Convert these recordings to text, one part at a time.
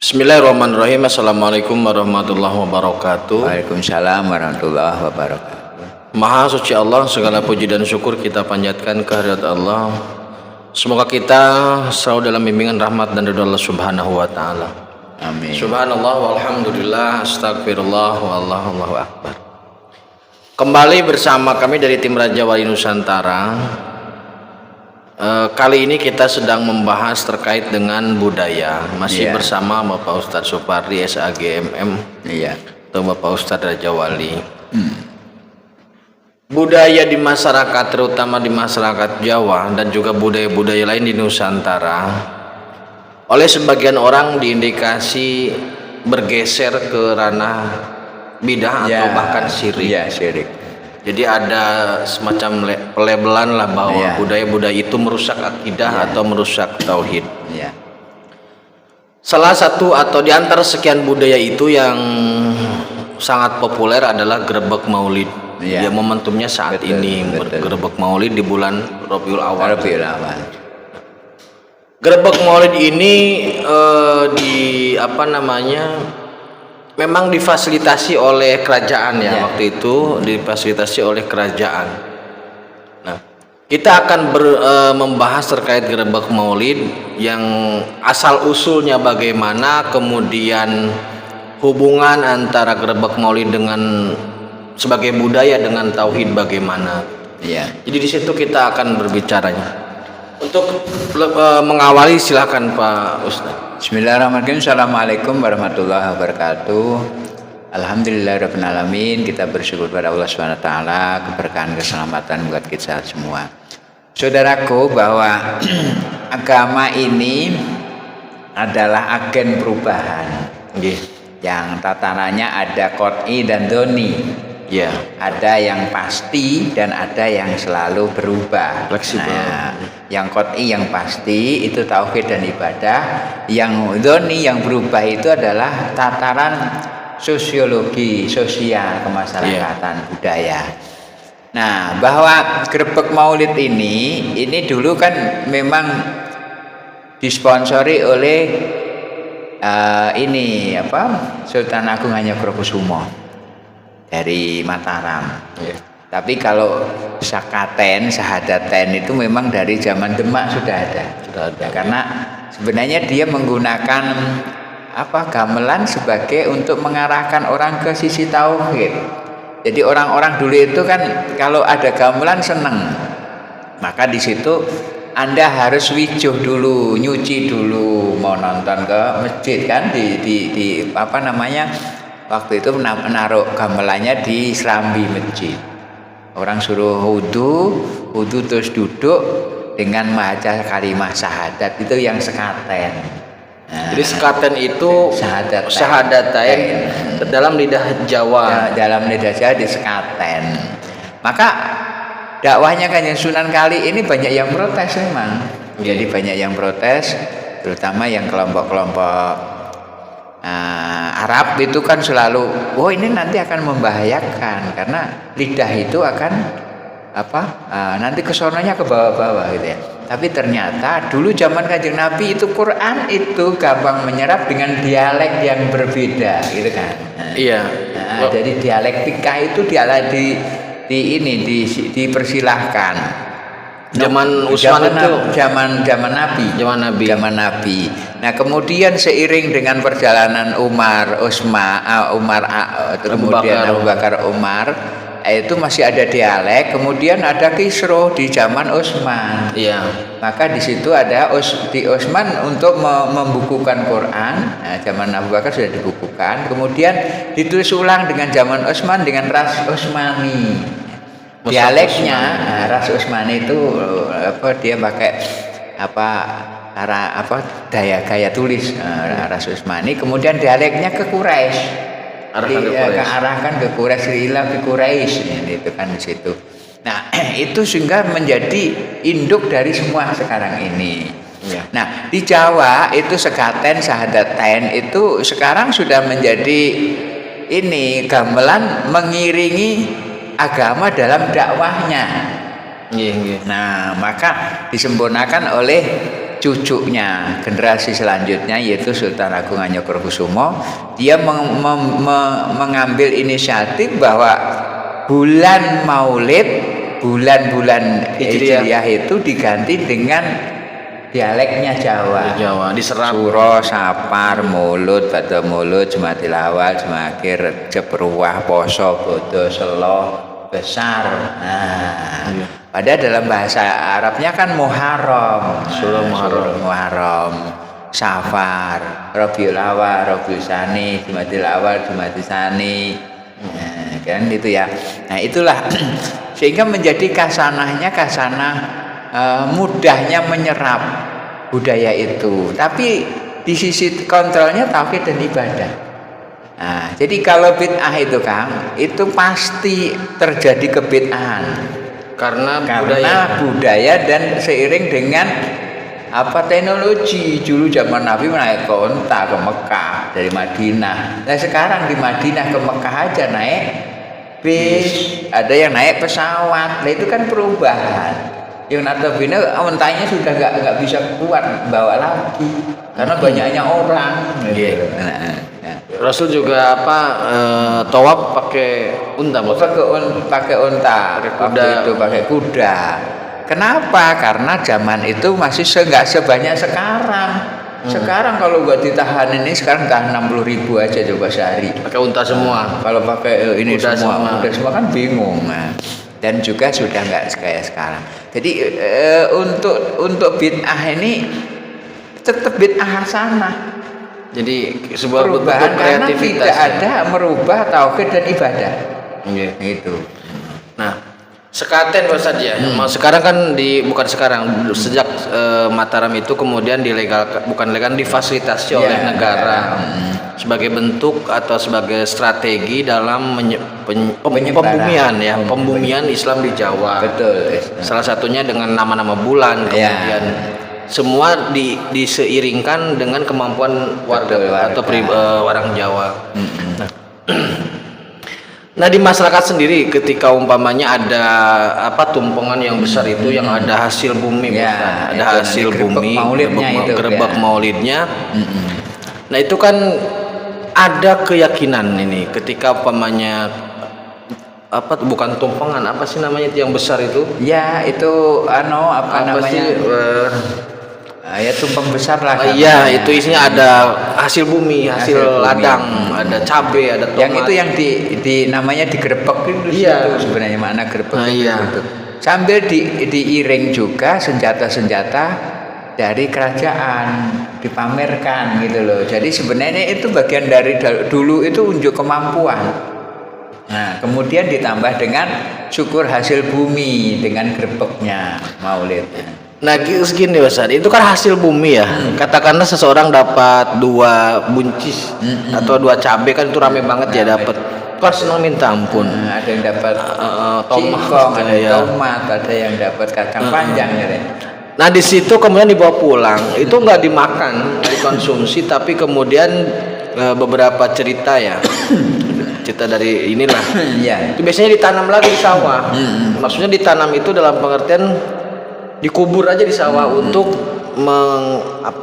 Bismillahirrahmanirrahim. Assalamualaikum warahmatullahi wabarakatuh. Waalaikumsalam warahmatullahi wabarakatuh. Maha suci Allah, segala puji dan syukur kita panjatkan kehadirat Allah. Semoga kita selalu dalam bimbingan rahmat dan ridha Allah Subhanahu wa taala. Amin. Subhanallah walhamdulillah astagfirullah wallahu akbar. Kembali bersama kami dari tim Raja Wali Nusantara. Kali ini kita sedang membahas terkait dengan budaya. Masih bersama Bapak Ustadz Supardi SAGMM. Iya. Atau Bapak Ustadz Raja Wali. Budaya di masyarakat, terutama di masyarakat Jawa dan juga budaya-budaya lain di Nusantara, oleh sebagian orang diindikasi bergeser ke ranah bidah atau bahkan syirik. Iya, syirik. Jadi ada semacam pelebelan lah bahwa budaya-budaya itu merusak akidah atau merusak tauhid. Iya. Salah satu atau di antara sekian budaya itu yang sangat populer adalah grebek maulid. Ya, momentumnya saat ini grebek maulid di bulan Rabiul Awal. Grebek maulid ini memang difasilitasi oleh kerajaan waktu itu difasilitasi oleh kerajaan. Nah, kita akan membahas terkait grebek maulid yang asal usulnya bagaimana, kemudian hubungan antara grebek maulid dengan sebagai budaya dengan tauhid bagaimana. Jadi di situ kita akan berbicaranya. Untuk mengawali silakan Pak Ustadz. Bismillahirrahmanirrahim. Assalamualaikum warahmatullahi wabarakatuh. Alhamdulillahirabbil alamin. Kita bersyukur pada Allah Subhanahu wa taala, keberkahan keselamatan buat kita semua. Saudaraku, bahwa agama ini adalah agen perubahan. Yang tatarannya ada qot'i dan doni. Ada yang pasti dan ada yang selalu berubah. Fleksibel. Nah, yang qot'i yang pasti itu tauhid dan ibadah. Yang doni yang berubah itu adalah tataran sosiologi, sosial, kemasyarakatan, budaya. Nah, bahwa grebek maulid ini dulu kan memang disponsori oleh Sultan Agung Hanyokrokusumo dari Mataram. Tapi kalau sahadaten itu memang dari zaman Demak sudah ada. Karena sebenarnya dia menggunakan gamelan sebagai untuk mengarahkan orang ke sisi tauhid. Jadi orang-orang dulu itu kan kalau ada gamelan seneng. Maka di situ Anda harus wijuh dulu, nyuci dulu, mau nonton ke masjid kan waktu itu menaruh gamelannya di serambi masjid. Orang suruh wudu terus duduk dengan membaca kalimat syahadat, itu yang sekaten. Nah, jadi sekaten itu syahadatain dalam lidah Jawa. Dalam lidah Jawa di sekaten. Maka dakwahnya Kanjeng Sunan kali ini banyak yang protes memang. Jadi banyak yang protes, terutama yang kelompok-kelompok Arab itu kan selalu, ini nanti akan membahayakan karena lidah itu akan nanti kesononya ke bawah-bawah gitu ya. Tapi ternyata dulu zaman Kanjeng Nabi itu Quran itu gampang menyerap dengan dialek yang berbeda gitu kan. Jadi dialektika itu dipersilahkan. Zaman Utsman itu zaman Nabi. Nah, kemudian seiring dengan perjalanan kemudian Abu Bakar Umar, itu masih ada dialek, kemudian ada kisruh di zaman Utsman. Maka di situ ada di Utsman untuk membukukan Quran. Nah, zaman Abu Bakar sudah dibukukan, kemudian ditulis ulang dengan zaman Utsman dengan ras Utsmani. Dialeknya ras Utsmani itu dia pakai gaya tulis ras Utsmani, kemudian dialeknya ke Quraisy, arahkan ke Quraisy, ila fi Quraisy, itu kan di situ. Nah, itu sehingga menjadi induk dari semua sekarang ini. Nah, di Jawa itu sekaten, sahadaten itu sekarang sudah menjadi gamelan mengiringi agama dalam dakwahnya. Nah, maka disempurnakan oleh cucunya, generasi selanjutnya yaitu Sultan Agung Hanyokrokusumo, dia mengambil inisiatif bahwa bulan Maulid, bulan-bulan Hijriah itu diganti dengan dialeknya Jawa. Jawa diserap. Suro, Sapar, Mulut, Bada Mulut, Jumatil Awal, Jumakhir, Jepruwah, Poso, Bodo, Selo, Besar. Nah, padahal dalam bahasa Arabnya kan Muharram, Suro Muharram, Safar, Rabiul Awal, Rabiul Tsani, Jumatil Awal, Jumatil Tsani. Nah, kan itu ya. Nah, itulah sehingga menjadi kasanah mudahnya menyerap budaya itu, tapi di sisi kontrolnya tauhid dan ibadah. Nah, jadi kalau bid'ah itu Kang, itu pasti terjadi kebid'ahan Karena budaya dan seiring dengan teknologi. Dulu zaman Nabi naik ke unta ke Mekah dari Madinah. Nah sekarang di Madinah ke Mekah aja naik bis, ada yang naik pesawat. Nah itu kan perubahan. Yang notabene untanya sudah nggak bisa kuat bawa lagi karena banyaknya orang. Rasul juga tawaf pakai unta, pakai unta, pakai kuda. Kenapa? Karena zaman itu masih nggak sebanyak sekarang. Sekarang kalau buat ditahan ini sekarang tahan 60.000 aja coba sehari. Pakai unta semua. Kalau pakai ini udah semua kan bingung. Nah, dan juga sudah nggak kayak sekarang. Jadi untuk bid'ah ini tetap bid'ah hasanah. Jadi sebuah perubahan karena tidak ada merubah tauhid dan ibadah. Itu. Nah, sekaten Ustaz ya. Sekarang kan sejak Mataram itu kemudian difasilitasi oleh negara sebagai bentuk atau sebagai strategi dalam pembumian Islam di Jawa. Betul. Salah satunya dengan nama-nama bulan, kemudian semua diseiringkan dengan kemampuan warga atau orang Jawa. Nah di masyarakat sendiri ketika umpamanya ada tumpengan yang besar itu yang ada hasil bumi, ada hasil bumi, gerebek maulidnya. Nah itu kan ada keyakinan ini ketika umpamanya bukan tumpengan, apa sih namanya yang besar itu? Ya itu namanya? Ya tumpeng besar lah. Iya itu isinya ada hasil bumi, hasil ladang, ada cabai, ada tomat. Yang itu yang namanya digerebek itu sebenarnya makna gerebek itu. Sambil diiring juga senjata-senjata dari kerajaan dipamerkan gitu loh. Jadi sebenarnya itu bagian dari dulu itu unjuk kemampuan. Nah kemudian ditambah dengan syukur hasil bumi dengan gerebeknya maulidnya. Nah segini Ustaz, itu kan hasil bumi ya. Katakanlah seseorang dapat 2 buncis atau 2 cabai kan itu rame banget ya dapat. Kan senang minta ampun. Ada yang dapat tomat, ada yang dapat kacang panjang gitu. Nah di situ kemudian dibawa pulang, itu nggak dimakan, nggak dikonsumsi, tapi kemudian beberapa cerita dari inilah. Itu biasanya ditanam lagi di sawah. Maksudnya ditanam itu dalam pengertian dikubur aja di sawah untuk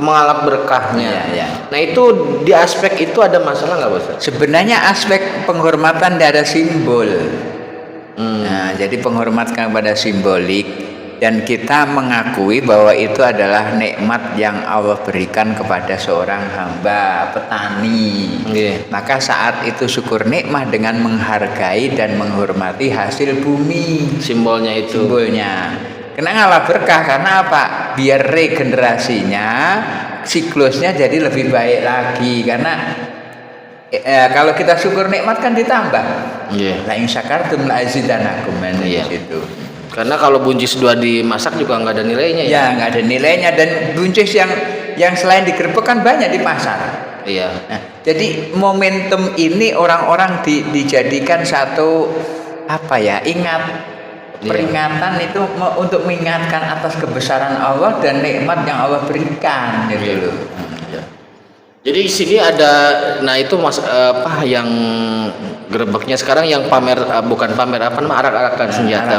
mengalap berkahnya. Nah itu di aspek itu ada masalah nggak Bos? Sebenarnya aspek penghormatan ada simbol. Nah jadi penghormatan kepada simbolik dan kita mengakui bahwa itu adalah nikmat yang Allah berikan kepada seorang hamba petani. Maka saat itu syukur nikmat dengan menghargai dan menghormati hasil bumi. Simbolnya. Kena ngalah berkah karena apa? Biar regenerasinya, siklusnya jadi lebih baik lagi. Karena kalau kita syukur nikmat kan ditambah. La in syakartum la azidanakum itu. Karena kalau buncis 2 dimasak juga nggak ada nilainya ya. Nggak ada nilainya dan buncis yang selain digerebek kan banyak di pasar. Nah, jadi momentum ini orang-orang dijadikan satu peringatan itu untuk mengingatkan atas kebesaran Allah dan nikmat yang Allah berikan gitu loh. Jadi di sini ada itu yang gerebeknya sekarang yang pamer bukan pamer arak-arakan senjata.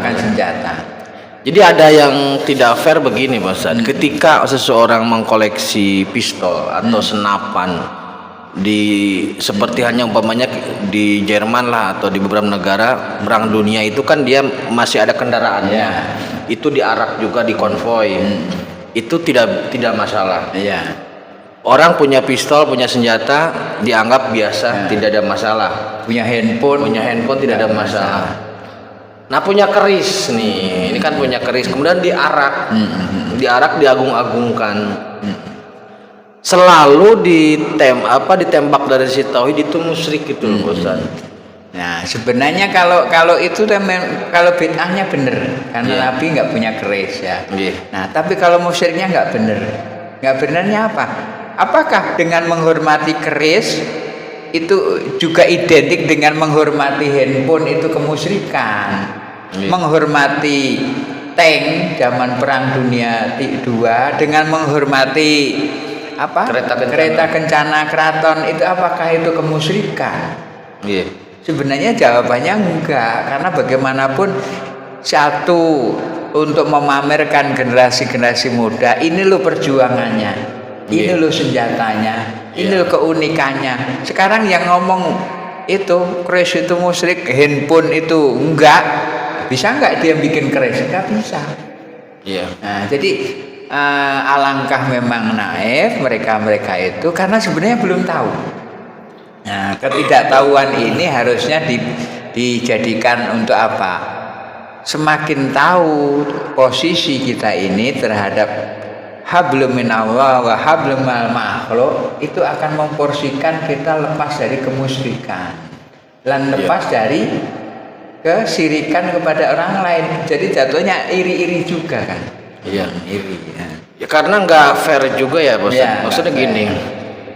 Jadi ada yang tidak fair begini, Pak Ustadz. Ketika seseorang mengkoleksi pistol atau senapan seperti hanya umpamanya di Jerman lah atau di beberapa negara perang dunia itu kan dia masih ada kendaraannya. Itu diarak juga di konvoi. Itu tidak masalah. Orang punya pistol, punya senjata dianggap biasa, tidak ada masalah. Punya handphone tidak ada masalah. Nah, punya keris nih, ini kan punya keris, kemudian diarak, diagung-agungkan, selalu ditembak dari si tauhid itu musyrik gitu loh, Ustaz. Nah, sebenarnya kalau itu kalau bid'ahnya bener, karena Nabi nggak punya keris ya. Nah, tapi kalau musyriknya nggak bener, nggak benernya apa? Apakah dengan menghormati keris itu juga identik dengan menghormati handphone itu kemusyrikan? Menghormati tank zaman perang dunia II dengan menghormati kereta kencana keraton itu apakah itu kemusyrikan? Sebenarnya jawabannya enggak, karena bagaimanapun satu untuk memamerkan generasi muda, ini lo perjuangannya, ini lo senjatanya, ini lo keunikannya. Sekarang yang ngomong itu keris itu musyrik, handphone itu enggak, bisa enggak dia bikin keris? Enggak bisa. Nah, jadi alangkah memang naif mereka itu karena sebenarnya belum tahu. Nah, ketidaktahuan ini harusnya dijadikan untuk apa? Semakin tahu posisi kita ini terhadap hablum minallah wa hablum minal makhluk, itu akan memporsikan kita lepas dari kemusyrikan dan lepas dari kesirikan kepada orang lain. Jadi jatuhnya iri-iri juga kan? Iri. Ya karena nggak fair juga ya, Bos. Maksudnya gini.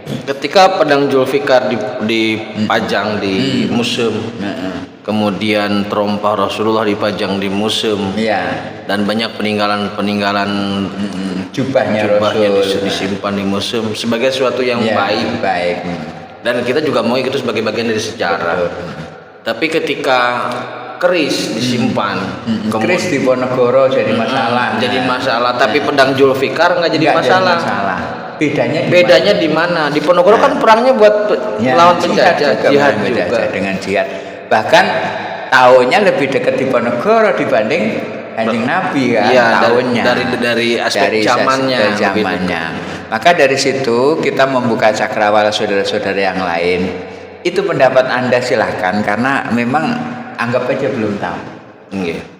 Ketika pedang Zulfikar dipajang di museum, kemudian terompah Rasulullah dipajang di museum, dan banyak peninggalan jubahnya disimpan di museum sebagai sesuatu yang baik. Dan kita juga mau itu sebagai bagian dari sejarah. Tapi ketika keris disimpan, keris di Ponorogo jadi masalah. Tapi pedang Zulfikar nggak jadi masalah. Bedanya di mana? Di Ponorogo kan perangnya buat lawan penjajah, jihad juga. Dengan jihad. Bahkan tahunnya lebih dekat di Ponorogo dibanding Kanjeng Nabi kan, tahunnya. Dari aspek zamannya. Maka dari situ kita membuka cakrawala saudara-saudara yang lain. Itu pendapat Anda silahkan, karena memang anggap aja belum tahu.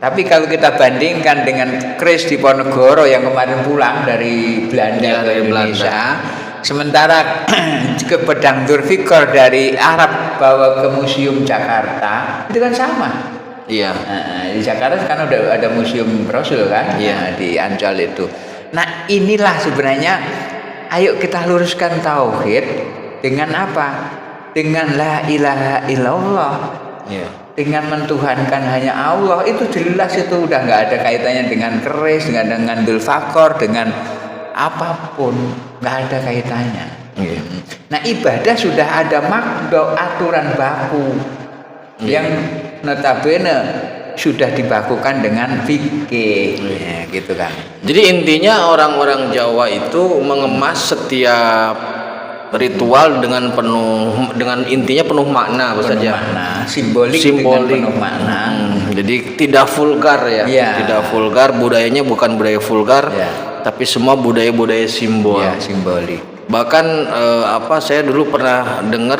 Tapi kalau kita bandingkan dengan keris di Ponorogo yang kemarin pulang dari Belanda ke Indonesia, sementara ke pedang Zulfikar dari Arab bawa ke Museum Jakarta, itu kan sama. Di Jakarta kan ada Museum Rasul kan, di Ancol itu. Nah, inilah sebenarnya, ayo kita luruskan tauhid dengan apa? Dengan la ilaha illallah. Dengan mentuhankan hanya Allah, itu jelas itu udah nggak ada kaitannya dengan keris, dengan Zulfikar, dengan apapun, nggak ada kaitannya. Nah, ibadah sudah ada makdo, aturan baku yang notabene sudah dibakukan dengan fikih, gitu kan. Jadi intinya orang-orang Jawa itu mengemas setiap ritual dengan intinya penuh makna, simbolik dengan penuh makna. Jadi tidak vulgar ya. Tidak vulgar, budayanya bukan budaya vulgar, tapi semua budaya simbol. Simbolik. Bahkan saya dulu pernah dengar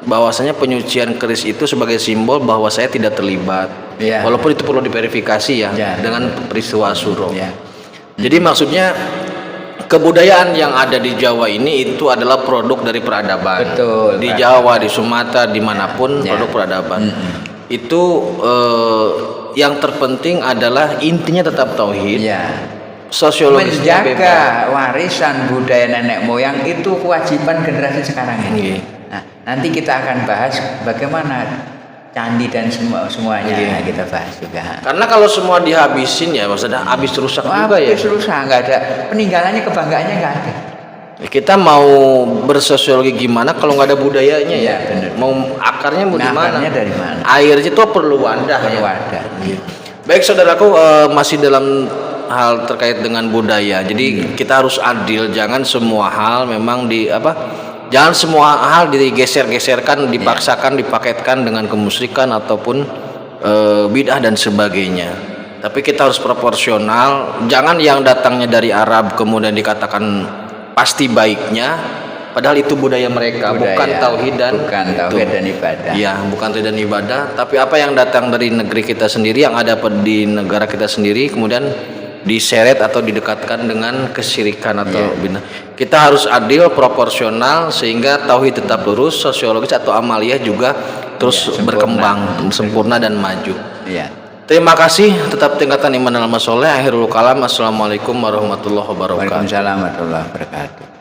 bahwasanya penyucian keris itu sebagai simbol bahwa saya tidak terlibat. Walaupun itu perlu diverifikasi dengan peristiwa Suro. Jadi maksudnya kebudayaan yang ada di Jawa ini itu adalah produk dari peradaban. Betul. Di Jawa, di Sumatera, dimanapun produk peradaban. Itu yang terpenting adalah intinya tetap tauhid. Sosiologisnya menjaga warisan budaya nenek moyang itu kewajiban generasi sekarang ini. Nah, nanti kita akan bahas bagaimana candi dan semuanya kita bahas juga. Karena kalau semua dihabisin ya maksudnya habis rusak juga ya. Habis rusak, nggak ada peninggalannya, kebanggaannya nggak ada. Kita mau bersosiologi gimana kalau nggak ada budayanya ya? Bener. Mau akarnya mau di mana? Akarnya dari mana? Air itu perlu wadah. Baik saudaraku, masih dalam hal terkait dengan budaya. Jadi kita harus adil, jangan semua hal memang jangan semua hal digeser-geserkan, dipaksakan, dipaketkan dengan kemusyrikan ataupun bid'ah dan sebagainya. Tapi kita harus proporsional, jangan yang datangnya dari Arab kemudian dikatakan pasti baiknya. Padahal itu budaya mereka, bukan tauhid dan ibadah. Iya, bukan tauhid dan ibadah, tapi apa yang datang dari negeri kita sendiri, yang ada di negara kita sendiri, kemudian diseret atau didekatkan dengan kesyirikan atau bina. Kita harus adil, proporsional, sehingga tauhid tetap lurus, sosiologis atau amaliyah juga terus berkembang, sempurna dan maju. Iya. Terima kasih, tetap tingkatkan iman dalam soleh. Akhirul kalam, assalamualaikum warahmatullahi wabarakatuh. Waalaikumsalam warahmatullahi wabarakatuh.